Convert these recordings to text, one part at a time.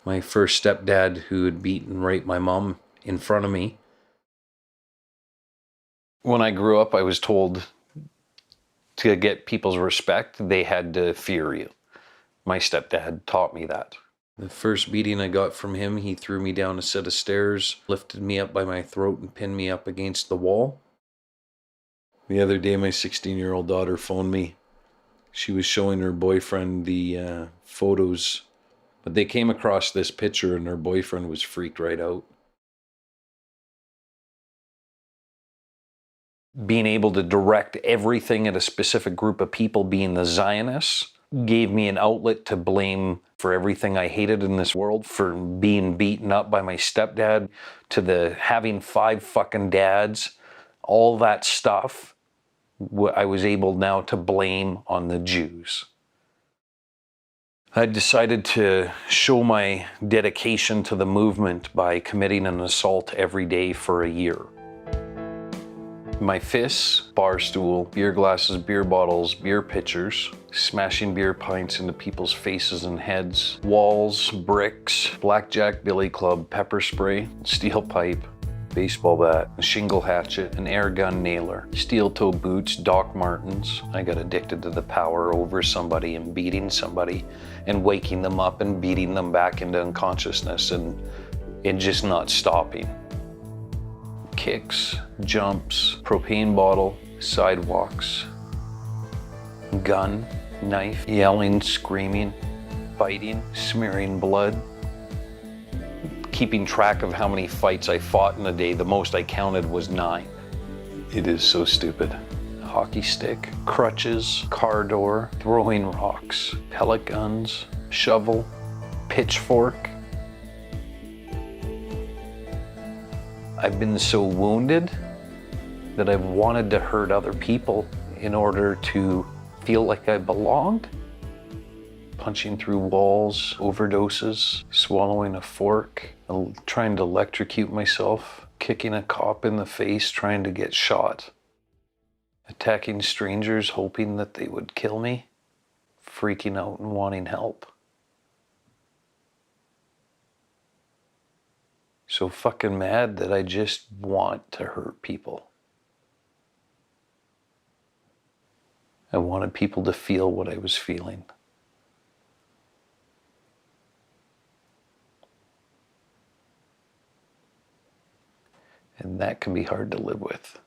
my first stepdad who had beaten and raped my mom in front of me. When I grew up, I was told to get people's respect, they had to fear you. My stepdad taught me that. The first beating I got from him, he threw me down a set of stairs, lifted me up by my throat and pinned me up against the wall. The other day, my 16-year-old daughter phoned me. She was showing her boyfriend the photos, but they came across this picture and her boyfriend was freaked right out. Being able to direct everything at a specific group of people, being the Zionists, gave me an outlet to blame for everything I hated in this world, for being beaten up by my stepdad, to the having 5 fucking dads, all that stuff. I was able now to blame on the Jews. I decided to show my dedication to the movement by committing an assault every day for a year. My fists, bar stool, beer glasses, beer bottles, beer pitchers, smashing beer pints into people's faces and heads, walls, bricks, blackjack billy club, pepper spray, steel pipe, baseball bat, a shingle hatchet, an air gun nailer, steel toe boots, Doc Martens. I got addicted to the power over somebody and beating somebody and waking them up and beating them back into unconsciousness and it just not stopping. Kicks, jumps, propane bottle, sidewalks, gun, knife, yelling, screaming, biting, smearing blood. Keeping track of how many fights I fought in a day, the most I counted was 9. It is so stupid. Hockey stick, crutches, car door, throwing rocks, pellet guns, shovel, pitchfork. I've been so wounded that I've wanted to hurt other people in order to feel like I belonged. Punching through walls, overdoses, swallowing a fork, trying to electrocute myself, kicking a cop in the face, trying to get shot, attacking strangers, hoping that they would kill me, freaking out and wanting help. So fucking mad that I just want to hurt people. I wanted people to feel what I was feeling. And that can be hard to live with.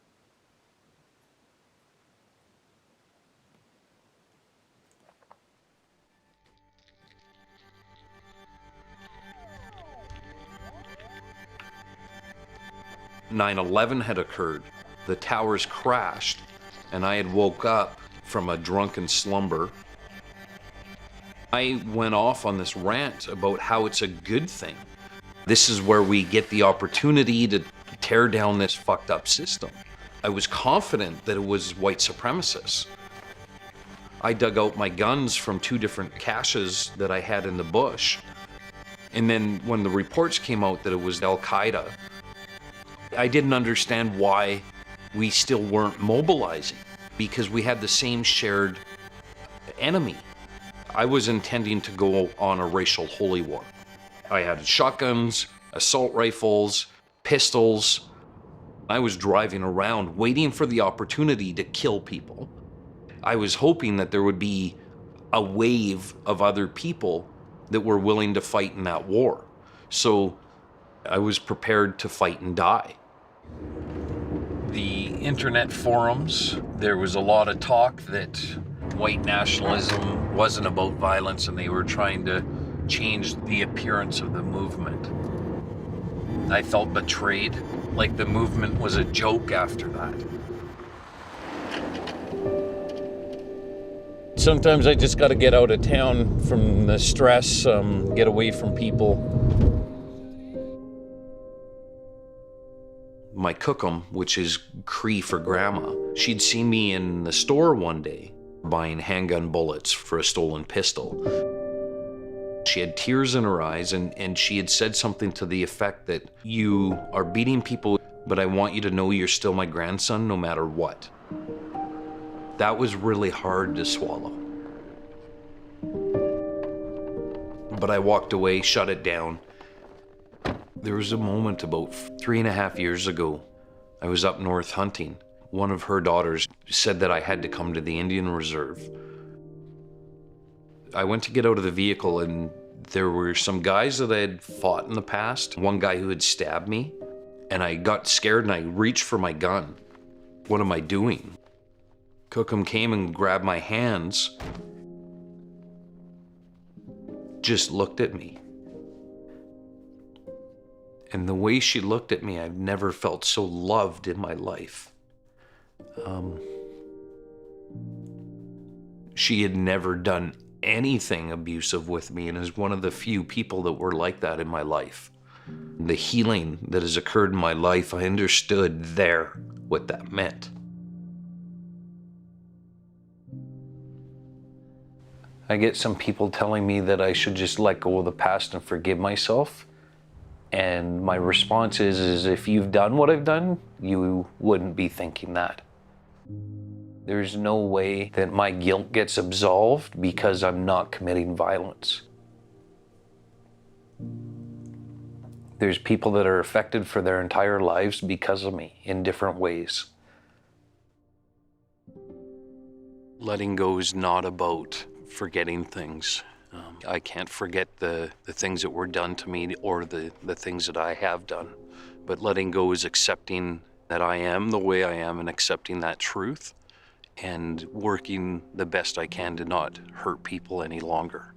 "9/11 had occurred. The towers crashed, and I had woke up from a drunken slumber. I went off on this rant about how it's a good thing. This is where we get the opportunity to tear down this fucked up system. I was confident that it was white supremacists. I dug out my guns from 2 different caches that I had in the bush. And then when the reports came out that it was Al-Qaeda, I didn't understand why we still weren't mobilizing, because we had the same shared enemy. I was intending to go on a racial holy war. I had shotguns, assault rifles, pistols. I was driving around waiting for the opportunity to kill people. I was hoping that there would be a wave of other people that were willing to fight in that war. So I was prepared to fight and die. The internet forums, there was a lot of talk that white nationalism wasn't about violence and they were trying to change the appearance of the movement. I felt betrayed, like the movement was a joke after that. Sometimes I just got to get out of town from the stress, get away from people. My cookum, which is Cree for grandma, she'd seen me in the store one day buying handgun bullets for a stolen pistol. She had tears in her eyes and she had said something to the effect that, "You are beating people, but I want you to know you're still my grandson no matter what." That was really hard to swallow. But I walked away, shut it down. There was a moment about 3.5 years ago. I was up north hunting. One of her daughters said that I had to come to the Indian Reserve. I went to get out of the vehicle and there were some guys that I had fought in the past. One guy who had stabbed me, and I got scared and I reached for my gun. What am I doing? Cookham came and grabbed my hands, just looked at me. And the way she looked at me, I've never felt so loved in my life. She had never done anything abusive with me and is one of the few people that were like that in my life. The healing that has occurred in my life, I understood there what that meant. I get some people telling me that I should just let go of the past and forgive myself. And my response is if you've done what I've done, you wouldn't be thinking that. There's no way that my guilt gets absolved because I'm not committing violence. There's people that are affected for their entire lives because of me in different ways. Letting go is not about forgetting things. I can't forget the things that were done to me or the things that I have done. But letting go is accepting that I am the way I am and accepting that truth and working the best I can to not hurt people any longer.